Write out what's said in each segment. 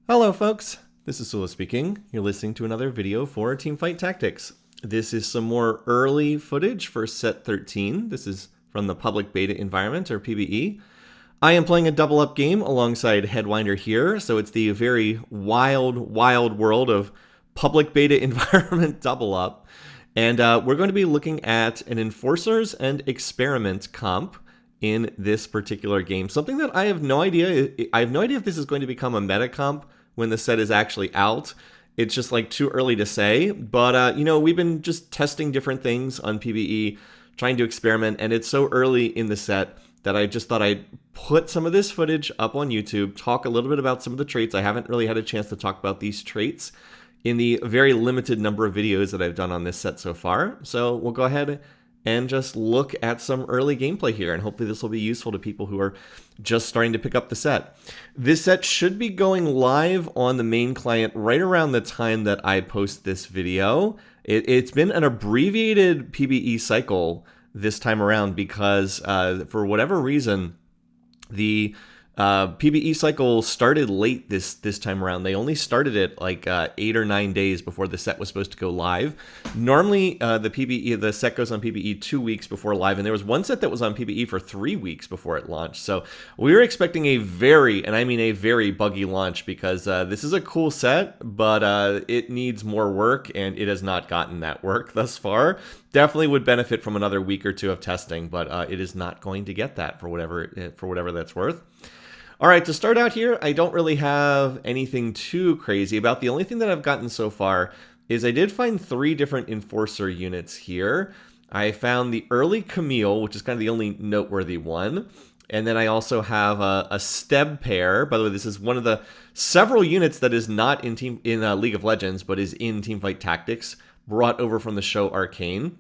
Hello folks, this is Sula speaking. You're listening to another video for Teamfight Tactics. This is some more early footage for set 13. This is from the public beta environment, or PBE. I am playing a double up game alongside Headwinder here, so it's the very wild world of public beta environment double up. And we're going to be looking at an Enforcers and Experiment comp in this particular game. Something that I have no idea. I have no idea if this is going to become a meta comp when the set is actually out. It's just like too early to say. But we've been just testing different things on PBE, trying to experiment, and it's so early in the set that I just thought I'd put some of this footage up on YouTube, talk a little bit about some of the traits. I haven't really had a chance to talk about these traits in the very limited number of videos that I've done on this set so far. So we'll go ahead and just look at some early gameplay here, and hopefully this will be useful to people who are just starting to pick up the set. This set should be going live on the main client right around the time that I post this video. It's been an abbreviated PBE cycle this time around because for whatever reason, the PBE cycle started late this time around. They only started it like 8 or 9 days before the set was supposed to go live. Normally, the set goes on PBE 2 weeks before live, and there was one set that was on PBE for 3 weeks before it launched. So we were expecting a very, and I mean a very buggy launch because this is a cool set, but it needs more work, and it has not gotten that work thus far. Definitely would benefit from another week or two of testing, but it is not going to get that for whatever that's worth. All right, to start out here, I don't really have anything too crazy about. The only thing that I've gotten so far is I did find 3 different Enforcer units here. I found the early Camille, which is kind of the only noteworthy one. And then I also have a Steb pair. By the way, this is one of the several units that is not in League of Legends, but is in Teamfight Tactics, brought over from the show Arcane.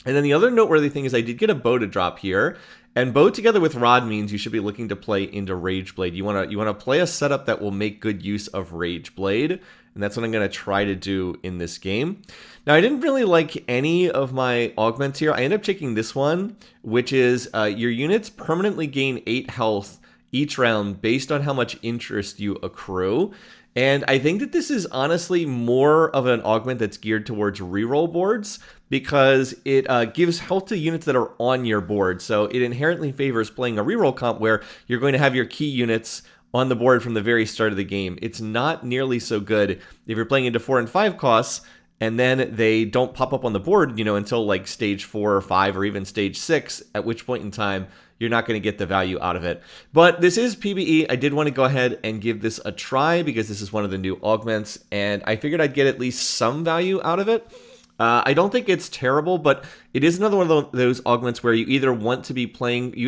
And then the other noteworthy thing is I did get a bow to drop here. And bow together with rod means you should be looking to play into Rageblade. You want to play a setup that will make good use of Rageblade, and that's what I'm going to try to do in this game. Now, I didn't really like any of my augments here. I ended up taking this one, which is your units permanently gain 8 health each round based on how much interest you accrue. And I think that this is honestly more of an augment that's geared towards reroll boards because it gives health to units that are on your board. So it inherently favors playing a reroll comp where you're going to have your key units on the board from the very start of the game. It's not nearly so good if you're playing into 4 and 5 costs and then they don't pop up on the board, until like stage 4 or 5 or even stage 6, at which point in time you're not going to get the value out of it. But this is PBE. I did want to go ahead and give this a try because this is one of the new augments, and I figured I'd get at least some value out of it. I don't think it's terrible, but it is another one of those augments where you either want to be rerolling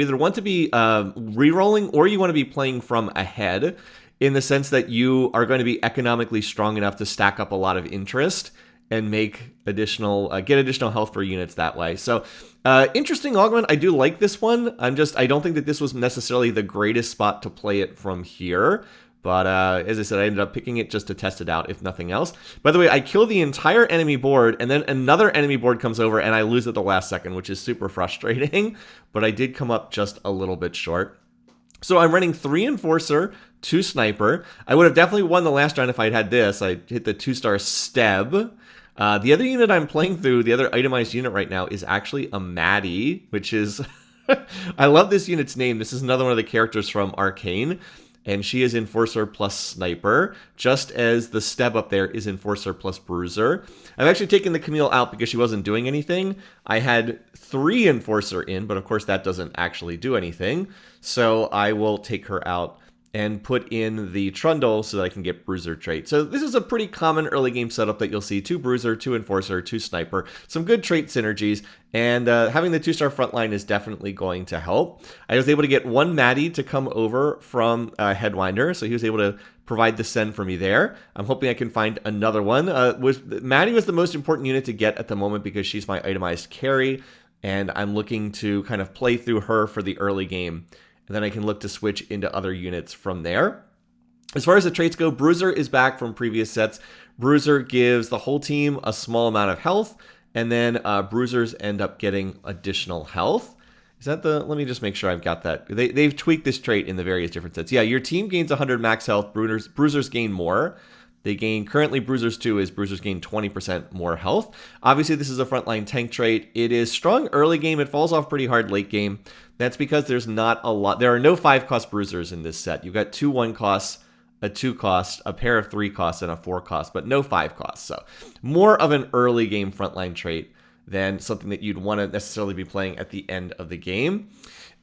or you want to be playing from ahead, in the sense that you are going to be economically strong enough to stack up a lot of interest and make get additional health for units that way. So interesting augment. I do like this one. I don't think that this was necessarily the greatest spot to play it from here. But as I said, I ended up picking it just to test it out, if nothing else. By the way, I kill the entire enemy board, and then another enemy board comes over, and I lose at the last second, which is super frustrating. But I did come up just a little bit short. So I'm running 3 Enforcer, 2 Sniper. I would have definitely won the last round if I'd had this. I hit the 2-star Steb. The other unit I'm playing through, the other itemized unit right now, is actually a Maddie, which is... I love this unit's name. This is another one of the characters from Arcane. And she is Enforcer plus Sniper, just as the Steb up there is Enforcer plus Bruiser. I've actually taken the Camille out because she wasn't doing anything. I had 3 Enforcer in, but of course that doesn't actually do anything. So I will take her out and put in the Trundle so that I can get Bruiser trait. So this is a pretty common early game setup that you'll see. 2 Bruiser, 2 Enforcer, 2 Sniper. Some good trait synergies, and having the 2-star frontline is definitely going to help. I was able to get 1 Maddie to come over from Headwinder, so he was able to provide the send for me there. I'm hoping I can find another one. Maddie was the most important unit to get at the moment because she's my itemized carry, and I'm looking to kind of play through her for the early game. And then I can look to switch into other units from there. As far as the traits go, Bruiser is back from previous sets. Bruiser gives the whole team a small amount of health, and then Bruisers end up getting additional health. Is that the, let me just make sure I've got that. They've tweaked this trait in the various different sets. Yeah, your team gains 100 max health, bruisers gain more. They gain, currently Bruisers 2 is bruisers gain 20% more health. Obviously, this is a frontline tank trait. It is strong early game. It falls off pretty hard late game. That's because there's not a lot. There are no 5-cost bruisers in this set. You've got 2 1-costs, a 2-cost, a pair of 3-costs, and a 4-cost, but no 5-costs. So more of an early game frontline trait than something that you'd want to necessarily be playing at the end of the game.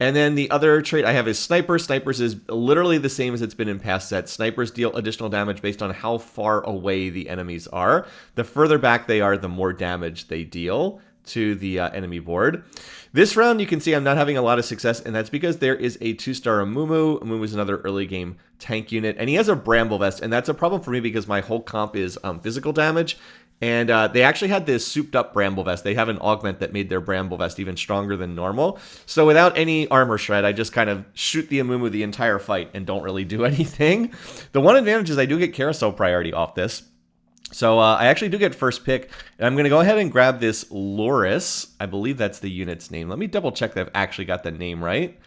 And then the other trait I have is Sniper. Snipers is literally the same as it's been in past sets. Snipers deal additional damage based on how far away the enemies are. The further back they are, the more damage they deal to the enemy board. This round, you can see I'm not having a lot of success, and that's because there is a 2-star Amumu. Amumu is another early game tank unit, and he has a Bramble Vest, and that's a problem for me because my whole comp is physical damage. And they actually had this souped up Bramble Vest. They have an augment that made their Bramble Vest even stronger than normal. So without any armor shred, I just kind of shoot the Amumu the entire fight and don't really do anything. The one advantage is I do get carousel priority off this. So I actually do get first pick. And I'm going to go ahead and grab this Loris. I believe that's the unit's name. Let me double check that I've actually got the name right.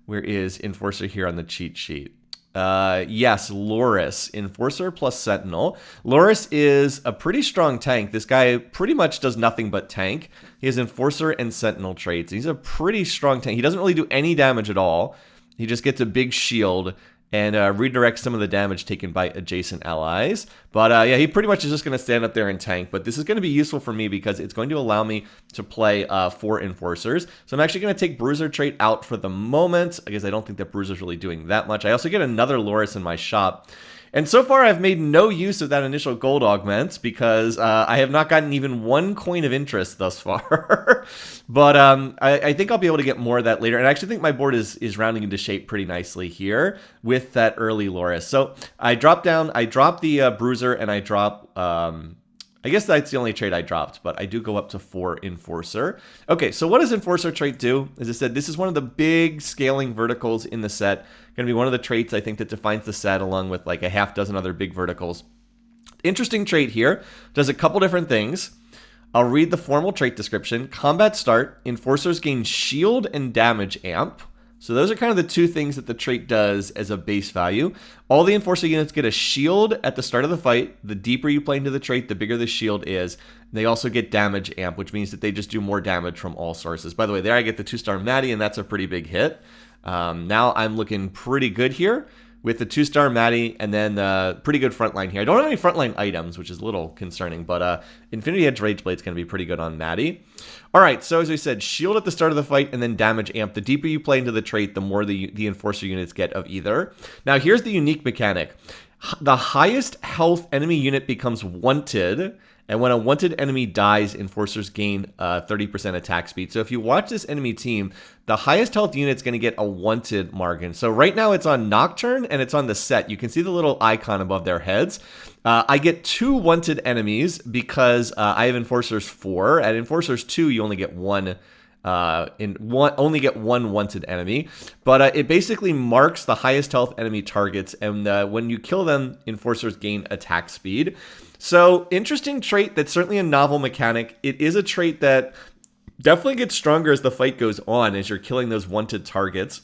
Where is Enforcer here on the cheat sheet? Yes, Loris, Enforcer plus Sentinel. Loris is a pretty strong tank. This guy pretty much does nothing but tank. He has Enforcer and Sentinel traits. He's a pretty strong tank. He doesn't really do any damage at all. He just gets a big shield and redirects some of the damage taken by adjacent allies. But yeah, he pretty much is just going to stand up there and tank. But this is going to be useful for me because it's going to allow me to play 4 Enforcers. So I'm actually going to take Bruiser trait out for the moment. I guess I don't think that Bruiser's really doing that much. I also get another Loris in my shop. And so far, I've made no use of that initial gold augment because I have not gotten even 1 coin of interest thus far. But I think I'll be able to get more of that later. And I actually think my board is rounding into shape pretty nicely here with that early Loris. So I drop the Bruiser, and I drop... I guess that's the only trait I dropped, but I do go up to 4 Enforcer. Okay, so what does Enforcer trait do? As I said, this is one of the big scaling verticals in the set. Going to be one of the traits, I think, that defines the set along with like a half dozen other big verticals. Interesting trait here. Does a couple different things. I'll read the formal trait description. Combat start. Enforcers gain shield and damage amp. So those are kind of the 2 things that the trait does as a base value. All the Enforcer units get a shield at the start of the fight. The deeper you play into the trait, the bigger the shield is. They also get damage amp, which means that they just do more damage from all sources. By the way, there I get the 2-star Maddie, and that's a pretty big hit. Now I'm looking pretty good here with the 2-star Maddie, and then pretty good frontline here. I don't have any frontline items, which is a little concerning, but Infinity Edge Rageblade's going to be pretty good on Maddie. All right, so as we said, shield at the start of the fight, and then damage amp. The deeper you play into the trait, the more the Enforcer units get of either. Now, here's the unique mechanic. The highest health enemy unit becomes wanted, and when a wanted enemy dies, Enforcers gain 30% attack speed. So if you watch this enemy team, the highest health unit's going to get a wanted margin. So right now it's on Nocturne, and it's on the set. You can see the little icon above their heads. I get 2 wanted enemies because I have Enforcers 4. At Enforcers 2, you only get one wanted enemy, but it basically marks the highest health enemy targets, and when you kill them, Enforcers gain attack speed. So interesting trait. That's certainly a novel mechanic. It is a trait that definitely gets stronger as the fight goes on, as you're killing those wanted targets.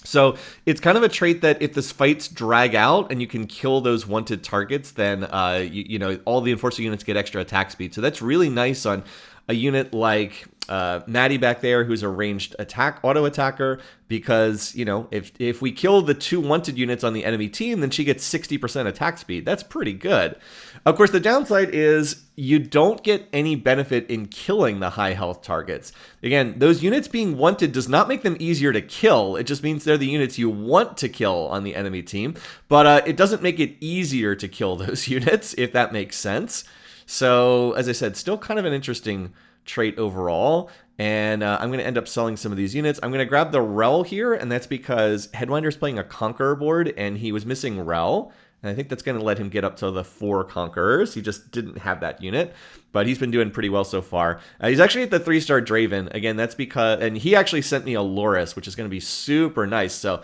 So it's kind of a trait that if the fights drag out and you can kill those wanted targets, then you know, all the Enforcer units get extra attack speed. So that's really nice on a unit like Maddie back there, who's a ranged auto attacker, because, you know, if we kill the 2 wanted units on the enemy team, then she gets 60% attack speed. That's pretty good. Of course, the downside is you don't get any benefit in killing the high health targets. Again, those units being wanted does not make them easier to kill. It just means they're the units you want to kill on the enemy team, but it doesn't make it easier to kill those units, if that makes sense. So, as I said, still kind of an interesting trait overall, and I'm going to end up selling some of these units. I'm going to grab the Rel here, and that's because Headwinder's playing a Conqueror board, and he was missing Rel, and I think that's going to let him get up to the 4 Conquerors. He just didn't have that unit, but he's been doing pretty well so far. He's actually at the 3-star Draven. Again, that's because, and he actually sent me a Loris, which is going to be super nice. So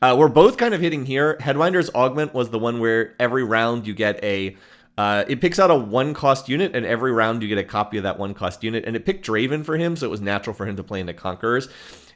we're both kind of hitting here. Headwinder's Augment was the one where every round you get a it picks out a 1-cost unit, and every round you get a copy of that 1-cost unit, and it picked Draven for him, so it was natural for him to play into Conquerors.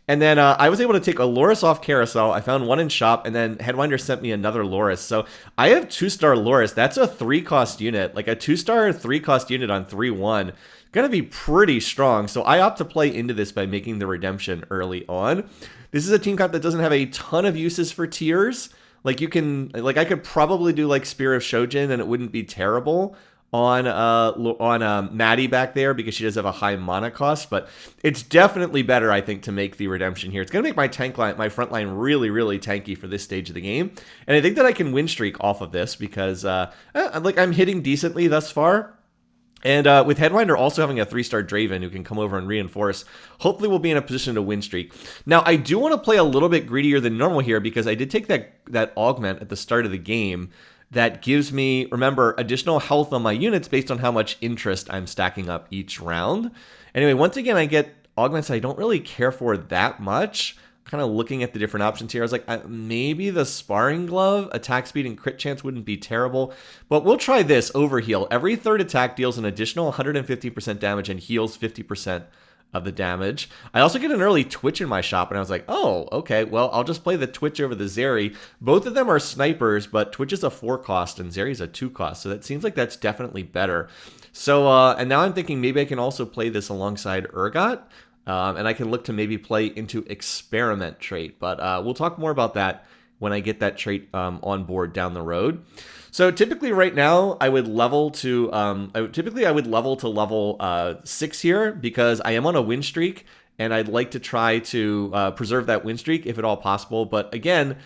And then I was able to take a Loris off Carousel. I found one in shop, and then Headwinder sent me another Loris. So I have 2-star Loris. That's a 3-cost unit, like a 2-star 3-cost unit on 3-1. Gonna be pretty strong. So I opt to play into this by making the redemption early on. This is a team comp that doesn't have a ton of uses for tiers. Like you can, like I could probably do like Spear of Shojin, and it wouldn't be terrible on Maddie back there because she does have a high mana cost, but it's definitely better, I think, to make the redemption here. It's going to make my tank line, my front line really, really tanky for this stage of the game. And I think that I can win streak off of this because like I'm hitting decently thus far. And with Headwinder also having a 3-star Draven who can come over and reinforce, hopefully we'll be in a position to win streak. Now, I do want to play a little bit greedier than normal here because I did take that augment at the start of the game. That gives me, remember, additional health on my units based on how much interest I'm stacking up each round. Anyway, once again, I get augments I don't really care for that much. Kind of looking at the different options here, I was like, maybe the Sparring Glove, attack speed and crit chance wouldn't be terrible. But we'll try this, Overheal. Every third attack deals an additional 150% damage and heals 50% of the damage. I also get an early Twitch in my shop, and I was like, oh, okay, well, I'll just play the Twitch over the Zeri. Both of them are snipers, but Twitch is a 4-cost and Zeri's a 2-cost, so that seems like that's definitely better. So, and now I'm thinking maybe I can also play this alongside Urgot, and I can look to maybe play into Experiment trait, but we'll talk more about that when I get that trait on board down the road. So typically right now I would level to level 6 here because I am on a win streak and I'd like to try to preserve that win streak if at all possible. But again,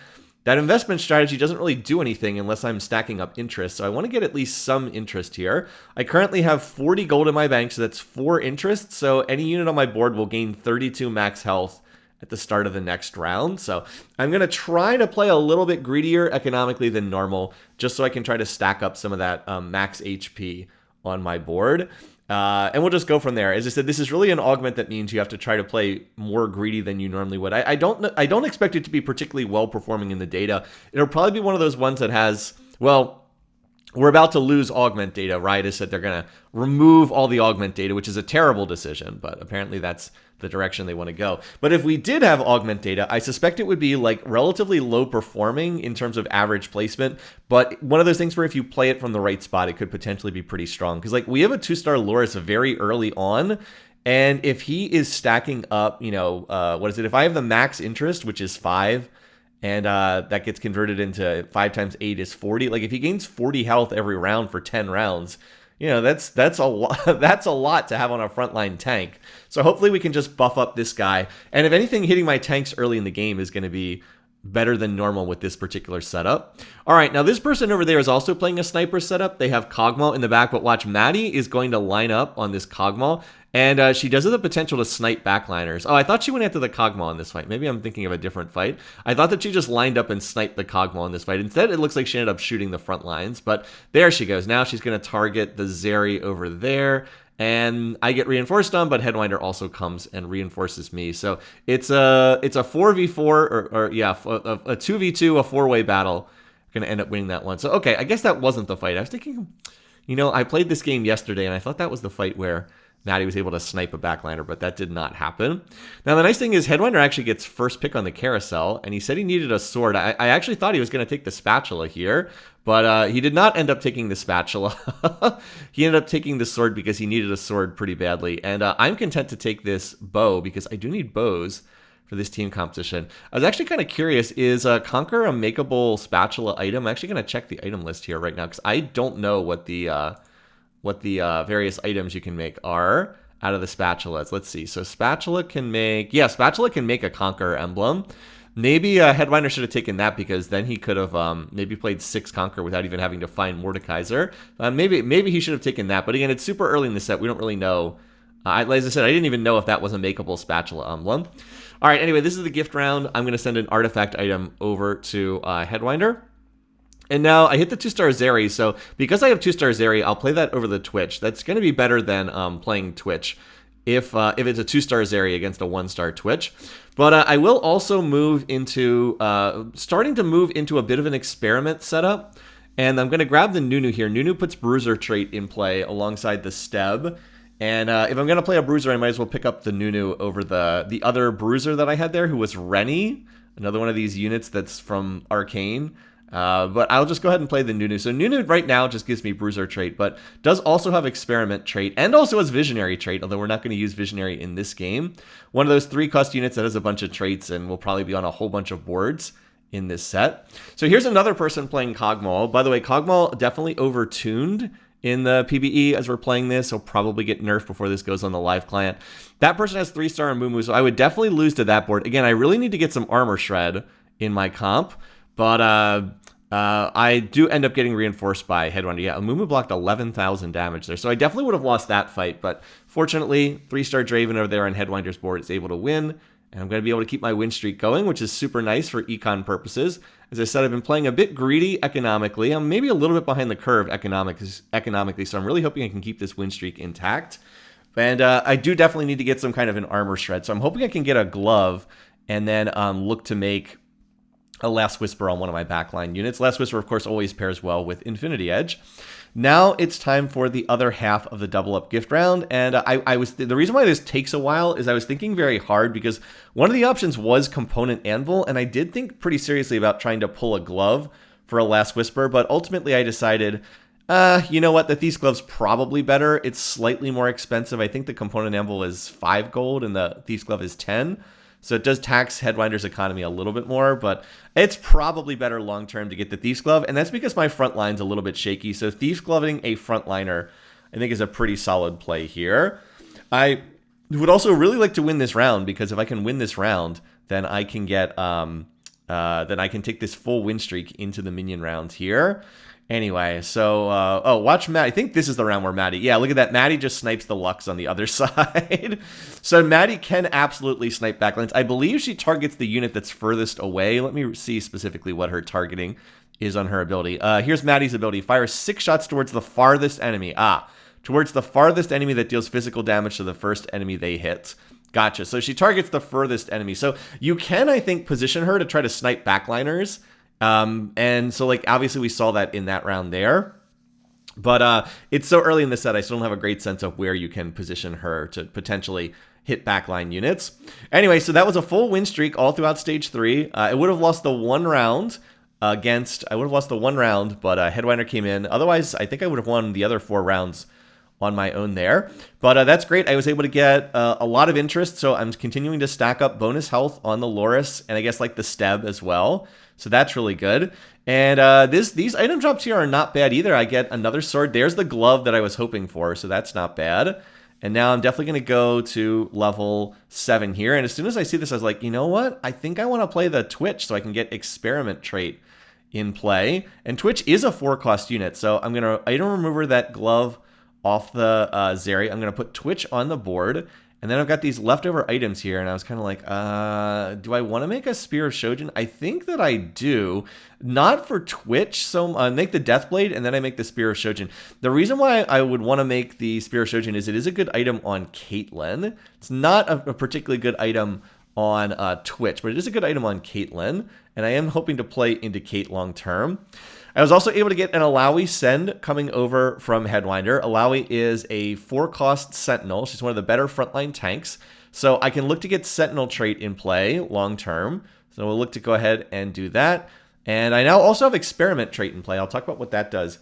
that investment strategy doesn't really do anything unless I'm stacking up interest. So I want to get at least some interest here. I currently have 40 gold in my bank, so that's 4 interest. So any unit on my board will gain 32 max health at the start of the next round. So I'm going to try to play a little bit greedier economically than normal, just so I can try to stack up some of that max HP on my board. And we'll just go from there. As I said, this is really an augment that means you have to try to play more greedy than you normally would. I don't expect it to be particularly well performing in the data. It'll probably be one of those ones that has, well, we're about to lose augment data. Riot has said they're going to remove all the augment data, which is a terrible decision, but apparently that's the direction they want to go. But if we did have augment data, I suspect it would be like relatively low performing in terms of average placement, but one of those things where if you play it from the right spot, it could potentially be pretty strong. Because like we have a 2-star Loris very early on, and if he is stacking up, you know, what is it? If I have the max interest, which is 5, and that gets converted into 5 times 8 is 40. Like if he gains 40 health every round for 10 rounds, you know, that's a lot. That's a lot to have on a frontline tank. So hopefully we can just buff up this guy. And if anything, hitting my tanks early in the game is going to be better than normal with this particular setup. All right, now this person over there is also playing a sniper setup. They have Kog'Maw in the back, but watch, Maddie is going to line up on this Kog'Maw, and she does have the potential to snipe backliners. Oh, I thought she went after the Kog'Maw in this fight. Maybe I'm thinking of a different fight. I thought that she just lined up and sniped the Kog'Maw in this fight. Instead, it looks like she ended up shooting the front lines, but there she goes. Now she's going to target the Zeri over there, and I get reinforced on, but Headwinder also comes and reinforces me. So it's a 4v4, or yeah, a 2v2, a 4-way battle. Going to end up winning that one. So, okay, I guess that wasn't the fight. I was thinking, you know, I played this game yesterday, and I thought that was the fight where Maddie was able to snipe a backliner, but that did not happen. Now, the nice thing is Headwinder actually gets first pick on the carousel, and he said he needed a sword. I actually thought he was going to take the spatula here, but he did not end up taking the spatula. He ended up taking the sword because he needed a sword pretty badly, and I'm content to take this bow because I do need bows for this team competition. I was actually kind of curious, is Conquer a makeable spatula item? I'm actually going to check the item list here right now because I don't know what the various items you can make are out of the spatulas. Let's see. So spatula can make a Conqueror emblem. Maybe Headwinder should have taken that because then he could have maybe played 6 Conqueror without even having to find Mordekaiser. Maybe he should have taken that. But again, it's super early in the set. We don't really know. As I said, I didn't even know if that was a makeable spatula emblem. All right, anyway, this is the gift round. I'm going to send an artifact item over to Headwinder. And now I hit the 2-star Zeri, so because I have 2-star Zeri, I'll play that over the Twitch. That's going to be better than playing Twitch if it's a 2-star Zeri against a 1-star Twitch. But I will also move into, starting to move into a bit of an experiment setup. And I'm going to grab the Nunu here. Nunu puts Bruiser trait in play alongside the Steb. And if I'm going to play a bruiser, I might as well pick up the Nunu over the other bruiser that I had there, who was Rennie, another one of these units that's from Arcane. But I'll just go ahead and play the Nunu. So Nunu right now just gives me bruiser trait, but does also have experiment trait and also has visionary trait, although we're not going to use visionary in this game. One of those 3-cost units that has a bunch of traits and will probably be on a whole bunch of boards in this set. So here's another person playing Kog'Maw. By the way, Kog'Maw definitely overtuned in the PBE as we're playing this. He'll probably get nerfed before this goes on the live client. That person has 3-star and Mumu, so I would definitely lose to that board. Again, I really need to get some armor shred in my comp, but I do end up getting reinforced by Headwinder. Yeah, Mumu blocked 11,000 damage there, so I definitely would have lost that fight, but fortunately, 3-star Draven over there on Headwinder's board is able to win, and I'm going to be able to keep my win streak going, which is super nice for econ purposes. As I said, I've been playing a bit greedy economically. I'm maybe a little bit behind the curve economically, so I'm really hoping I can keep this win streak intact. And I do definitely need to get some kind of an armor shred, so I'm hoping I can get a glove and then look to make a Last Whisper on one of my backline units. Last Whisper, of course, always pairs well with Infinity Edge. Now it's time for the other half of the double up gift round, and the reason why this takes a while is I was thinking very hard because one of the options was Component Anvil, and I did think pretty seriously about trying to pull a glove for a Last Whisper, but ultimately I decided, you know what, the Thief's Glove's probably better. It's slightly more expensive. I think the Component Anvil is 5 gold and the Thief's Glove is 10. So it does tax Headwinder's economy a little bit more, but it's probably better long-term to get the Thief's Glove, and that's because my front line's a little bit shaky. So Thief's Gloving a frontliner, I think, is a pretty solid play here. I would also really like to win this round, because if I can win this round, then I can get then I can take this full win streak into the minion round here. Anyway, so, oh, watch Matt. I think this is the round where Maddie, yeah, look at that. Maddie just snipes the Lux on the other side. So Maddie can absolutely snipe backlines. I believe she targets the unit that's furthest away. Let me see specifically what her targeting is on her ability. Here's Maddie's ability. Fires 6 shots towards the farthest enemy. Towards the farthest enemy that deals physical damage to the first enemy they hit. Gotcha. So she targets the furthest enemy. So you can, I think, position her to try to snipe backliners. And so, like, obviously we saw that in that round there, but it's so early in the set, I still don't have a great sense of where you can position her to potentially hit backline units. Anyway, so that was a full win streak all throughout stage 3. I would have lost the one round but Headwinder came in. Otherwise, I think I would have won the other 4 rounds on my own there. But that's great. I was able to get a lot of interest, so I'm continuing to stack up bonus health on the Loris, and I guess like the Steb as well. So that's really good. And these item drops here are not bad either. I get another sword. There's the glove that I was hoping for, so that's not bad. And now I'm definitely going to go to level 7 here. And as soon as I see this, I was like, you know what? I think I want to play the Twitch so I can get experiment trait in play. And Twitch is a 4-cost unit, so I'm going to item remover that glove off the Zeri. I'm going to put Twitch on the board. And then I've got these leftover items here, and I was kind of like, do I want to make a Spear of Shojin? I think that I do. Not for Twitch, so make the Deathblade, and then I make the Spear of Shojin. The reason why I would want to make the Spear of Shojin is it is a good item on Caitlyn. It's not a particularly good item on Twitch, but it is a good item on Caitlyn, and I am hoping to play into Cait long term. I was also able to get an Alawi Send coming over from Headwinder. Alawi is a 4-cost Sentinel. She's one of the better frontline tanks. So I can look to get Sentinel trait in play long term. So we'll look to go ahead and do that. And I now also have Experiment trait in play. I'll talk about what that does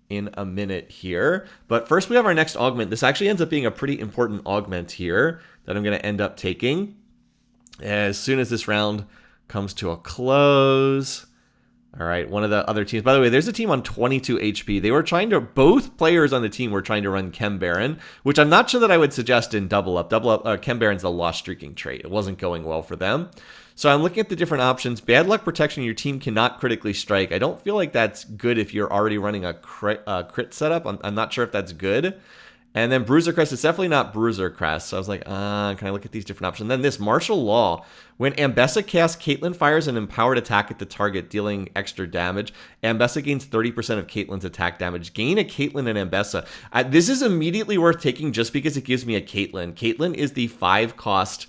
in a minute here. But first we have our next augment. This actually ends up being a pretty important augment here that I'm going to end up taking as soon as this round comes to a close. All right, one of the other teams. By the way, there's a team on 22 HP. They were trying to, both players on the team were trying to run Chem Baron, which I'm not sure that I would suggest in double up. Chem Baron's the lost streaking trait. It wasn't going well for them. So I'm looking at the different options. Bad luck protection, your team cannot critically strike. I don't feel like that's good if you're already running a crit setup. I'm not sure if that's good. And then Bruiser Crest, it's definitely not Bruiser Crest. So I was like, can I look at these different options? And then this Martial Law. When Ambessa casts, Caitlyn fires an empowered attack at the target, dealing extra damage. Ambessa gains 30% of Caitlyn's attack damage. Gain a Caitlyn and Ambessa. This is immediately worth taking just because it gives me a Caitlyn. Caitlyn is the 5-cost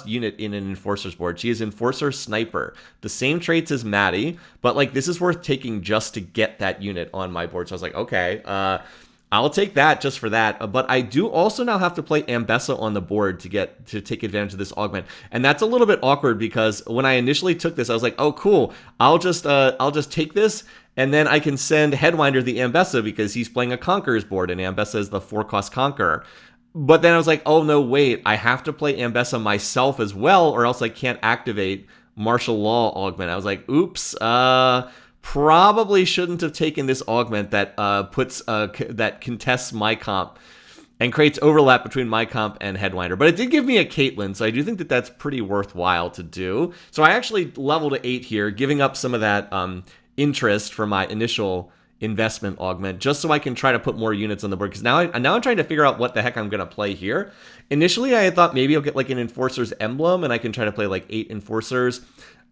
unit in an Enforcer's board. She is Enforcer Sniper. The same traits as Maddie, but like this is worth taking just to get that unit on my board. So I was like, okay. I'll take that just for that. But I do also now have to play Ambessa on the board to take advantage of this augment. And that's a little bit awkward because when I initially took this, I was like, oh, cool. I'll just take this, and then I can send Headwinder the Ambessa because he's playing a Conqueror's board, and Ambessa is the 4-cost Conqueror. But then I was like, oh, no, wait. I have to play Ambessa myself as well, or else I can't activate Martial Law Augment. I was like, oops, probably shouldn't have taken this augment that that contests my comp and creates overlap between my comp and Headwinder. But it did give me a Caitlyn, so I do think that that's pretty worthwhile to do. So I actually leveled to 8 here, giving up some of that interest for my initial investment augment, just so I can try to put more units on the board. Because now I'm trying to figure out what the heck I'm going to play here. Initially, I had thought maybe I'll get like an Enforcer's Emblem, and I can try to play like 8 Enforcers.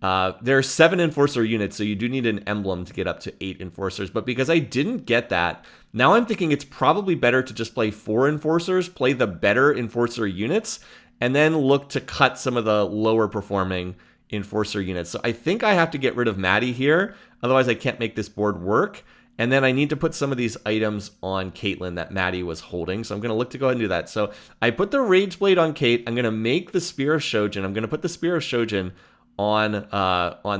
There are 7 Enforcer units, so you do need an emblem to get up to 8 Enforcers. But because I didn't get that, now I'm thinking it's probably better to just play 4 Enforcers, play the better Enforcer units, and then look to cut some of the lower performing Enforcer units. So I think I have to get rid of Maddie here, otherwise I can't make this board work. And then I need to put some of these items on Caitlyn that Maddie was holding. So I'm going to look to go ahead and do that. So I put the Rage Blade on Kate. I'm going to make the Spear of Shojin. I'm going to put the Spear of Shojin on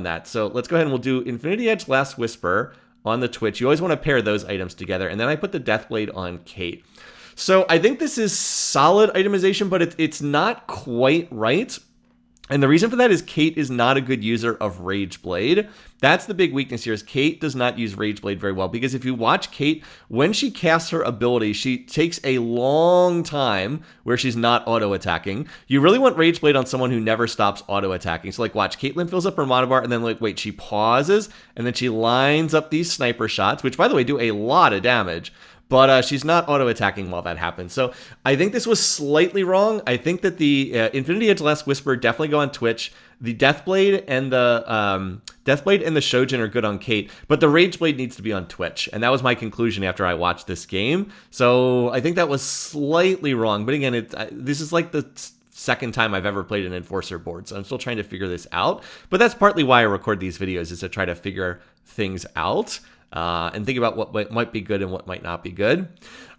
that. So let's go ahead and we'll do Infinity Edge Last Whisper on the Twitch. You always want to pair those items together. And then I put the Deathblade on Kate. So I think this is solid itemization, but it's not quite right. And the reason for that is Kate is not a good user of Rage Blade. That's the big weakness here, is Kate does not use Rage Blade very well. Because if you watch Kate, when she casts her ability, she takes a long time where she's not auto-attacking. You really want Rage Blade on someone who never stops auto-attacking. So like watch, Caitlyn fills up her mana bar and then like wait, she pauses and then she lines up these sniper shots, which by the way do a lot of damage. But she's not auto-attacking while that happens. So I think this was slightly wrong. I think that the Infinity Edge Last Whisper definitely go on Twitch. The Deathblade and the Shojin are good on Kate, but the Rage Blade needs to be on Twitch. And that was my conclusion after I watched this game. So I think that was slightly wrong. But again, this is like the second time I've ever played an Enforcer board, so I'm still trying to figure this out. But that's partly why I record these videos, is to try to figure things out. And think about what might be good and what might not be good.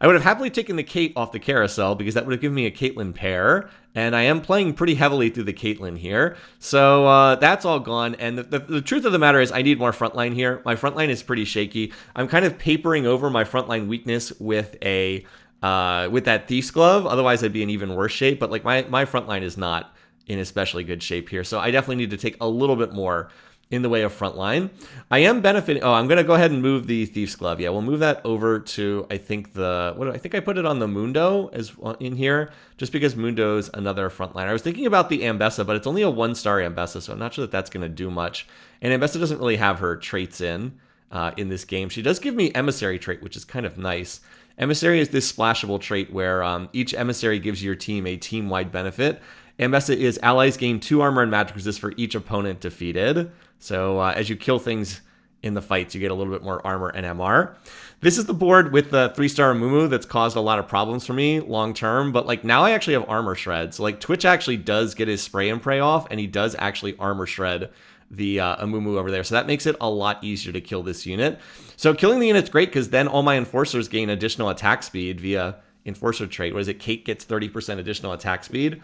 I would have happily taken the Kate off the carousel because that would have given me a Caitlyn pair, and I am playing pretty heavily through the Caitlyn here. So that's all gone, and the truth of the matter is I need more frontline here. My frontline is pretty shaky. I'm kind of papering over my frontline weakness with that Thief's Glove, otherwise I'd be in even worse shape, but like my frontline is not in especially good shape here, so I definitely need to take a little bit more in the way of frontline. I am benefiting. Oh, I'm going to go ahead and move the Thief's Glove. Yeah, we'll move that over to, I think I think I put it on the Mundo as in here, just because Mundo's another frontline. I was thinking about the Ambessa, but it's only a 1-star Ambessa, so I'm not sure that that's going to do much. And Ambessa doesn't really have her traits in this game. She does give me Emissary trait, which is kind of nice. Emissary is this splashable trait where each Emissary gives your team a team-wide benefit. Ambessa is allies gain 2 armor and magic resist for each opponent defeated. So as you kill things in the fights, you get a little bit more armor and MR. This is the board with the 3-star Amumu that's caused a lot of problems for me long term, but like now I actually have armor shred. So like Twitch actually does get his spray and pray off, and he does actually armor shred the Amumu over there. So that makes it a lot easier to kill this unit. So killing the unit's great because then all my Enforcers gain additional attack speed via Enforcer trait. What is it? Kate gets 30% additional attack speed.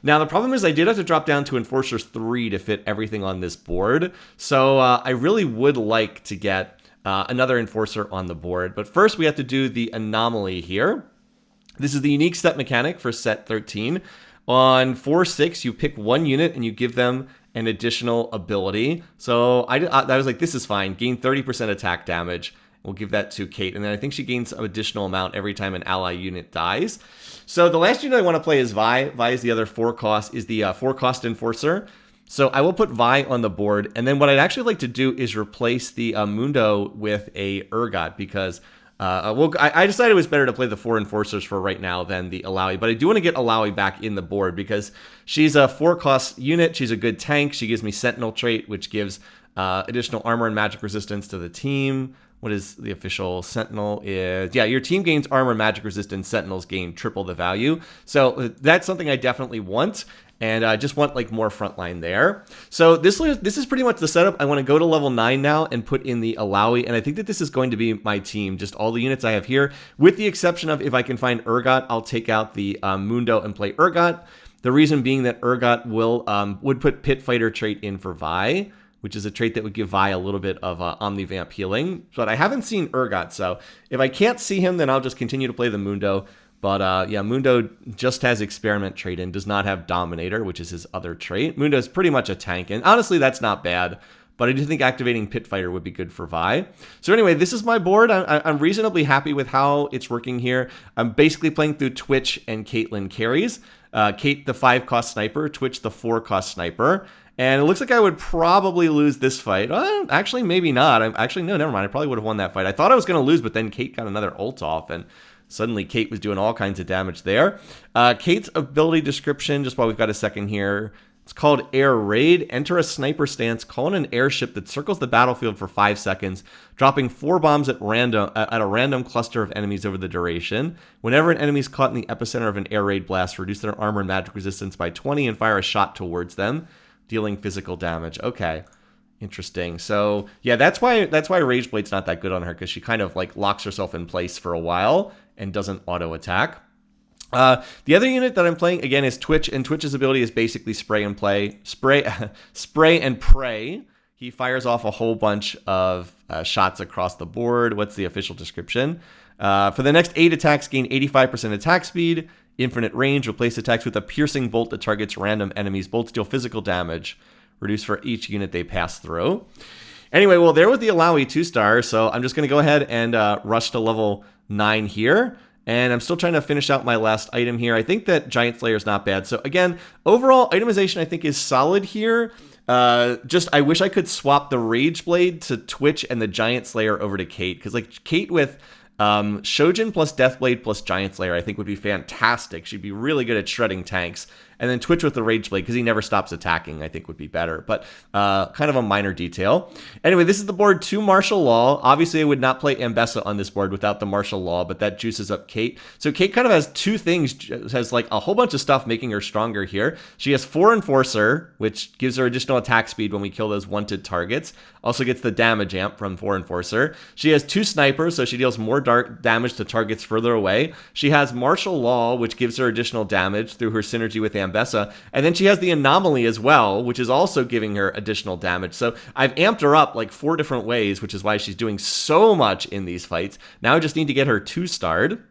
Now, the problem is I did have to drop down to Enforcers 3 to fit everything on this board. So I really would like to get another Enforcer on the board. But first, we have to do the Anomaly here. This is the unique set mechanic for set 13. On 4/6, you pick one unit and you give them an additional ability. So I was like, this is fine. Gain 30% attack damage. We'll give that to Kate. And then I think she gains an additional amount every time an ally unit dies. So the last unit I want to play is Vi. Vi is the other 4-cost, is the 4-cost Enforcer. So I will put Vi on the board. And then what I'd actually like to do is replace the Mundo with a Urgot because I decided it was better to play the 4 Enforcers for right now than the Alawi. But I do want to get Alawi back in the board because she's a 4-cost unit. She's a good tank. She gives me Sentinel trait, which gives additional armor and magic resistance to the team. What is the official Sentinel is? Yeah, your team gains armor, magic resistance. Sentinels gain triple the value. So that's something I definitely want. And I just want like more frontline there. So this is pretty much the setup. I want to go to level 9 now and put in the Alawi. And I think that this is going to be my team, just all the units I have here, with the exception of if I can find Urgot, I'll take out the Mundo and play Urgot. The reason being that Urgot would put Pit Fighter trait in for Vi, which is a trait that would give Vi a little bit of Omnivamp healing. But I haven't seen Urgot, so if I can't see him, then I'll just continue to play the Mundo. But yeah, Mundo just has Experiment trait and does not have Dominator, which is his other trait. Mundo is pretty much a tank, and honestly, that's not bad. But I do think activating Pit Fighter would be good for Vi. So anyway, this is my board. I'm reasonably happy with how it's working here. I'm basically playing through Twitch and Caitlyn carries. Kate, the 5-cost sniper, Twitch, the 4-cost sniper. And it looks like I would probably lose this fight. Actually, maybe not. No, never mind. I probably would have won that fight. I thought I was going to lose, but then Kate got another ult off, and suddenly Kate was doing all kinds of damage there. Kate's ability description, just while we've got a second here. It's called Air Raid. Enter a sniper stance, call in an airship that circles the battlefield for 5 seconds, dropping 4 bombs at a random cluster of enemies over the duration. Whenever an enemy is caught in the epicenter of an air raid blast, reduce their armor and magic resistance by 20 and fire a shot towards them, dealing physical damage. Okay. Interesting. So yeah, that's why Rage Blade's not that good on her, because she kind of like locks herself in place for a while and doesn't auto attack. The other unit that I'm playing again is Twitch, and Twitch's ability is basically spray and pray. He fires off a whole bunch of shots across the board. What's the official description? For the next 8 attacks, gain 85% attack speed, infinite range, replace attacks with a piercing bolt that targets random enemies. Bolts deal physical damage, reduced for each unit they pass through. Anyway, well, there with the Alawi 2-star, so I'm just going to go ahead and rush to level 9 here. And I'm still trying to finish out my last item here. I think that Giant Slayer is not bad. So again, overall itemization I think is solid here. Just I wish I could swap the Rage Blade to Twitch and the Giant Slayer over to Kate, because like Kate with Shojin plus Deathblade plus Giant Slayer I think would be fantastic. She'd be really good at shredding tanks. And then Twitch with the Rage Blade, because he never stops attacking, I think would be better. But kind of a minor detail. Anyway, this is the board 2 Martial Law. Obviously, I would not play Ambessa on this board without the Martial Law, but that juices up Kate. So Kate kind of has 2 things, has like a whole bunch of stuff making her stronger here. She has 4 Enforcer, which gives her additional attack speed when we kill those wanted targets. Also gets the damage amp from 4 Enforcer. She has 2 Snipers, so she deals more damage to targets further away. She has Martial Law, which gives her additional damage through her synergy with Ambessa. And then she has the Anomaly as well, which is also giving her additional damage. So I've amped her up like 4 different ways, which is why she's doing so much in these fights. Now I just need to get her 2-starred.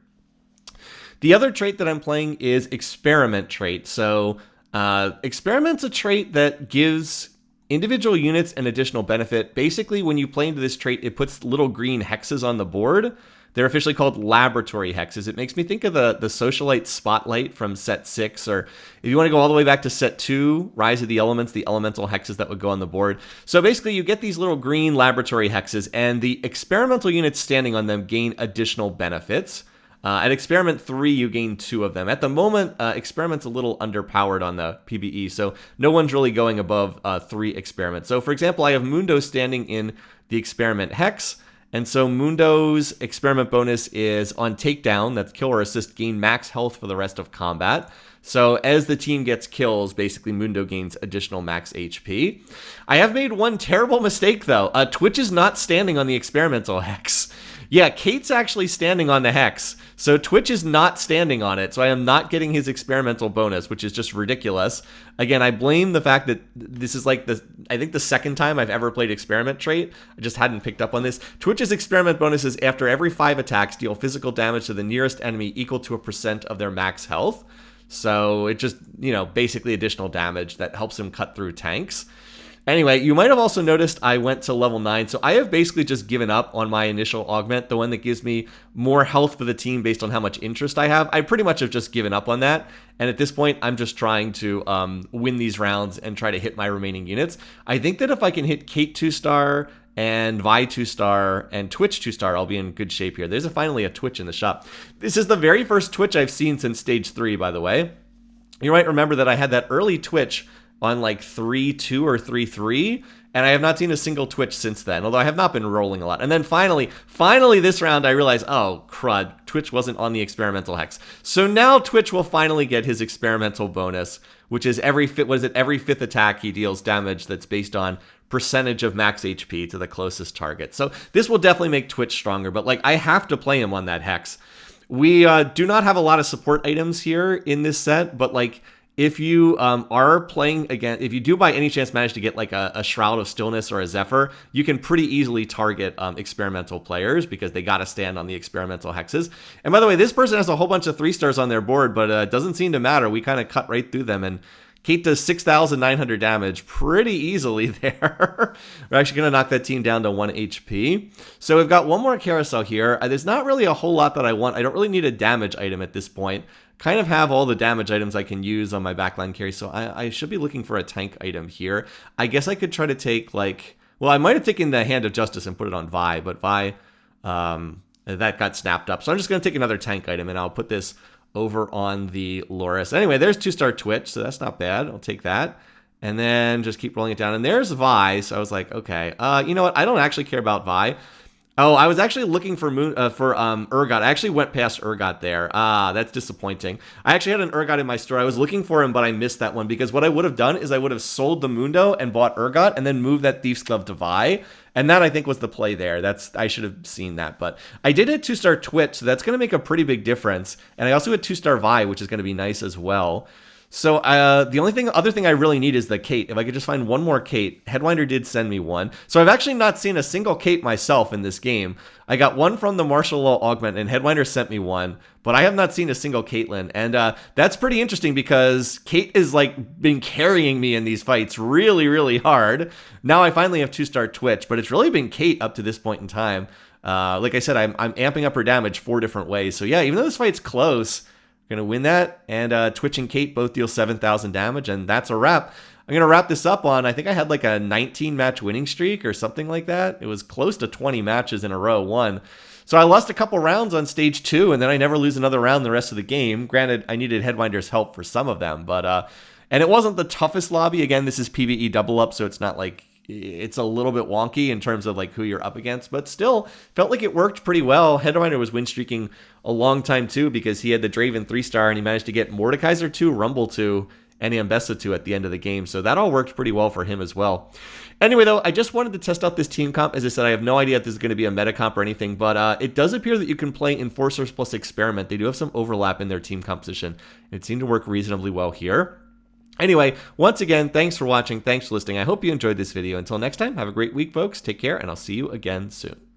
The other trait that I'm playing is Experiment trait. So Experiment's a trait that gives individual units an additional benefit. Basically, when you play into this trait, it puts little green hexes on the board. They're officially called laboratory hexes. It makes me think of the Socialite Spotlight from set 6, or if you want to go all the way back to set 2, Rise of the Elements, the elemental hexes that would go on the board. So basically, you get these little green laboratory hexes, and the experimental units standing on them gain additional benefits. At Experiment 3, you gain 2 of them. At the moment, Experiment's a little underpowered on the PBE, so no one's really going above 3 Experiments. So for example, I have Mundo standing in the Experiment hex, and so Mundo's Experiment bonus is on Takedown, that's kill or assist, gain max health for the rest of combat. So as the team gets kills, basically Mundo gains additional max HP. I have made one terrible mistake though. Twitch is not standing on the experimental hex. Yeah, Kate's actually standing on the hex, so Twitch is not standing on it, so I am not getting his experimental bonus, which is just ridiculous. Again, I blame the fact that this is like I think the second time I've ever played Experiment trait. I just hadn't picked up on this. Twitch's experiment bonus is after every 5 attacks, deal physical damage to the nearest enemy equal to 1% of their max health. So it just, basically additional damage that helps him cut through tanks. Anyway, you might have also noticed I went to level 9, so I have basically just given up on my initial augment, the one that gives me more health for the team based on how much interest I have. I pretty much have just given up on that, and at this point, I'm just trying to win these rounds and try to hit my remaining units. I think that if I can hit Kate 2-star and Vi 2-star and Twitch 2-star, I'll be in good shape here. There's finally a Twitch in the shop. This is the very first Twitch I've seen since Stage 3, by the way. You might remember that I had that early Twitch on like 3-2 or 3-3, and I have not seen a single Twitch since then, although I have not been rolling a lot. And then finally this round I realized, oh crud, Twitch wasn't on the experimental hex. So now Twitch will finally get his experimental bonus, which is every fifth attack he deals damage that's based on percentage of max HP to the closest target. So this will definitely make Twitch stronger, but like I have to play him on that Hex. We do not have a lot of support items here in this set, but like if you are playing again, if you do by any chance manage to get like a Shroud of Stillness or a Zephyr, you can pretty easily target experimental players because they got to stand on the experimental hexes. And by the way, this person has a whole bunch of 3-stars on their board, but it doesn't seem to matter. We kind of cut right through them, and Kate does 6,900 damage pretty easily there. We're actually going to knock that team down to 1 HP. So we've got one more carousel here. There's not really a whole lot that I want. I don't really need a damage item at this point. Kind of have all the damage items I can use on my backline carry, so I should be looking for a tank item here. I guess I could try to take, like... Well, I might have taken the Hand of Justice and put it on Vi, but Vi, that got snapped up. So I'm just going to take another tank item, and I'll put this over on the Loris. Anyway, there's 2-star Twitch, so that's not bad. I'll take that. And then just keep rolling it down. And there's Vi, so I was like, okay. You know what? I don't actually care about Vi. Oh, I was actually looking for Urgot. I actually went past Urgot there. That's disappointing. I actually had an Urgot in my store. I was looking for him, but I missed that one because what I would have done is I would have sold the Mundo and bought Urgot and then moved that Thief's Glove to Vi. And that, I think, was the play there. I should have seen that. But I did hit 2-star Twitch, so that's going to make a pretty big difference. And I also hit 2-star Vi, which is going to be nice as well. So the other thing I really need is the Kate. If I could just find one more Kate. Headwinder did send me one. So I've actually not seen a single Kate myself in this game. I got one from the Martial Law Augment, and Headwinder sent me one. But I have not seen a single Caitlyn. And that's pretty interesting because Kate is like been carrying me in these fights really, really hard. Now I finally have 2-star Twitch, but it's really been Kate up to this point in time. Like I said, I'm amping up her damage 4 different ways. So yeah, even though this fight's close, I'm going to win that, and Twitch and Kate both deal 7,000 damage, and that's a wrap. I'm going to wrap this up on, I think I had like a 19-match winning streak or something like that. It was close to 20 matches in a row won. So I lost a couple rounds on stage 2, and then I never lose another round the rest of the game. Granted, I needed Headwinder's help for some of them, but and it wasn't the toughest lobby. Again, this is PBE double up, so it's not like... It's a little bit wonky in terms of like who you're up against, but still felt like it worked pretty well. Headwinder was win streaking a long time too because he had the Draven 3-star and he managed to get Mordekaiser 2, Rumble 2, and Ambessa 2 at the end of the game. So that all worked pretty well for him as well. Anyway, though, I just wanted to test out this team comp. As I said, I have no idea if this is going to be a meta comp or anything, but it does appear that you can play Enforcers plus Experiment. They do have some overlap in their team composition. It seemed to work reasonably well here. Anyway, once again, thanks for watching. Thanks for listening. I hope you enjoyed this video. Until next time, have a great week, folks. Take care, and I'll see you again soon.